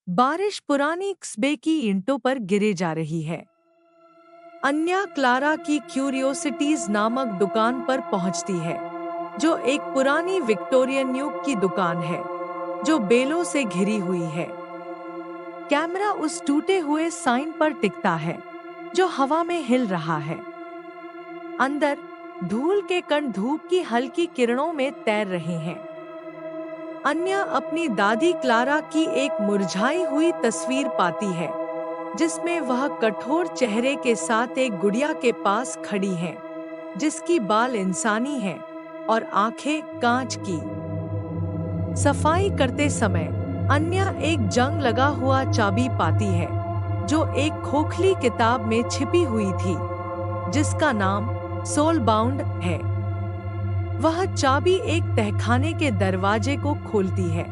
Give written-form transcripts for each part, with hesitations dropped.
बारिश पुरानी क्सबे की ईंटों पर गिरे जा रही है। अन्या क्लारा की क्यूरियोसिटीज नामक दुकान पर पहुंचती है, जो एक पुरानी विक्टोरियन युग की दुकान है, जो बेलों से घिरी हुई है। कैमरा उस टूटे हुए साइन पर टिकता है, जो हवा में हिल रहा है। अंदर धूल के कण धूप की हल्की किरणों में तैर रहे हैं। अन्या अपनी दादी क्लारा की एक मुरझाई हुई तस्वीर पाती है, जिसमें वह कठोर चेहरे के साथ एक गुड़िया के पास खड़ी है, जिसकी बाल इंसानी है और आंखें कांच की। सफाई करते समय अन्या एक जंग लगा हुआ चाबी पाती है, जो एक खोखली किताब में छिपी हुई थी, जिसका नाम सोल बाउंड है। वह चाबी एक तहखाने के दरवाजे को खोलती है,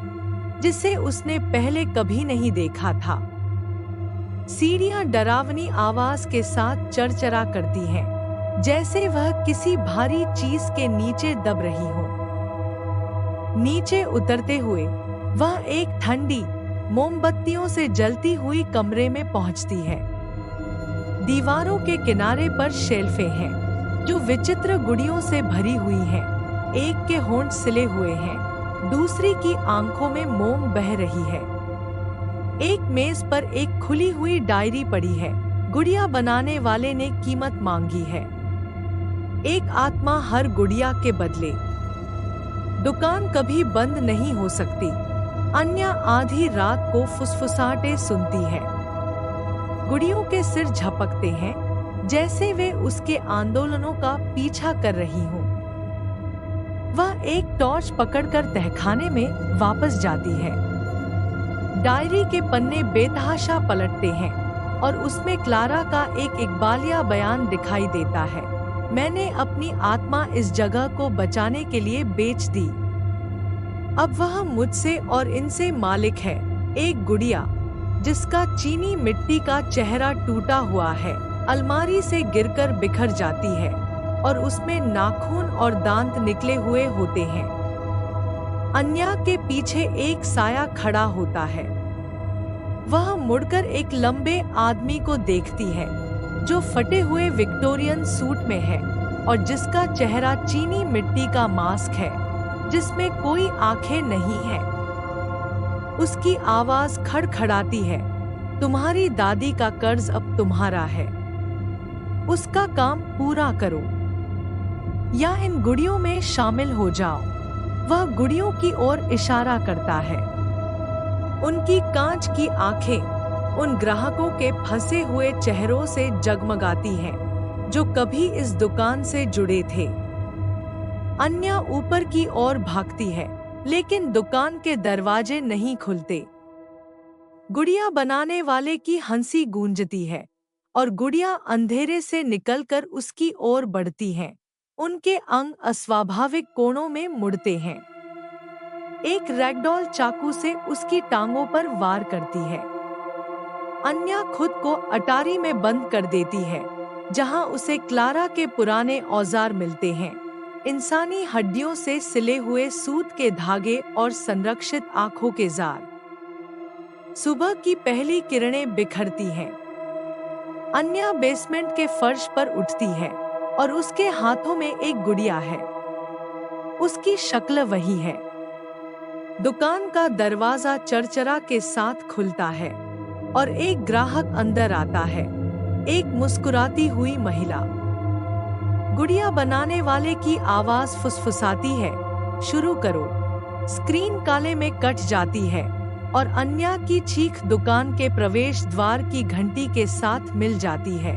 जिसे उसने पहले कभी नहीं देखा था। सीढ़ियां डरावनी आवाज के साथ चरचरा करती हैं, जैसे वह किसी भारी चीज के नीचे दब रही हो। नीचे उतरते हुए वह एक ठंडी, मोमबत्तियों से जलती हुई कमरे में पहुंचती है। दीवारों के किनारे पर शेल्फें हैं, जो विचित्र गुड़ियों से भरी हुई हैं। एक के होंठ सिले हुए हैं, दूसरी की आंखों में मोम बह रही है। एक मेज पर एक खुली हुई डायरी पड़ी है। गुड़िया बनाने वाले ने कीमत मांगी है, एक आत्मा हर गुड़िया के बदले। दुकान कभी बंद नहीं हो सकती। अन्या आधी रात को फुसफुसाहटें सुनती है। गुड़ियों के सिर झपकते हैं, जैसे वे उसके आंदोलनों का पीछा कर रही हों। वह एक टॉर्च पकड़कर तहखाने में वापस जाती है। डायरी के पन्ने बेतहाशा पलटते हैं और उसमें क्लारा का एक इकबालिया बयान दिखाई देता है। मैंने अपनी आत्मा इस जगह को बचाने के लिए बेच दी। अब वह मुझसे और इनसे मालिक है। एक गुड़िया, जिसका चीनी मिट्टी का चेहरा टूटा हुआ है, अलमारी से गिरकर बिखर जाती है और उसमें नाखून और दांत निकले हुए होते हैं। अन्या के पीछे एक साया खड़ा होता है। वह मुड़कर एक लंबे आदमी को देखती है, जो फटे हुए विक्टोरियन सूट में है और जिसका चेहरा चीनी मिट्टी का मास्क है, जिसमें कोई आंखें नहीं है। उसकी आवाज खड़खड़ाती है, तुम्हारी दादी का कर्ज अब तुम्हारा है। उसका काम पूरा करो या इन गुड़ियों में शामिल हो जाओ। वह गुड़ियों की ओर इशारा करता है। उनकी कांच की आंखें उन ग्राहकों के फंसे हुए चेहरों से जगमगाती हैं, जो कभी इस दुकान से जुड़े थे। अन्या ऊपर की ओर भागती है, लेकिन दुकान के दरवाजे नहीं खुलते। गुड़िया बनाने वाले की हंसी गूंजती है और गुड़िया अंधेरे से निकलकर उसकी ओर बढ़ती हैं। उनके अंग अस्वाभाविक कोणों में मुड़ते हैं। एक रैगडॉल चाकू से उसकी टांगों पर वार करती है। अन्या खुद को अटारी में बंद कर देती है, जहां उसे क्लारा के पुराने औजार मिलते हैं, इंसानी हड्डियों से सिले हुए सूत के धागे और संरक्षित आंखों के जार। सुबह की पहली किरणें बिखरती हैं। अन्या बेसमेंट के फर्श पर उठती है और उसके हाथों में एक गुड़िया है। उसकी शक्ल वही है। दुकान का दरवाजा चरचरा के साथ खुलता है और एक ग्राहक अंदर आता है, एक मुस्कुराती हुई महिला। गुड़िया बनाने वाले की आवाज फुसफुसाती है, शुरू करो। स्क्रीन काले में कट जाती है और अन्या की चीख दुकान के प्रवेश द्वार की घंटी के साथ मिल जाती है।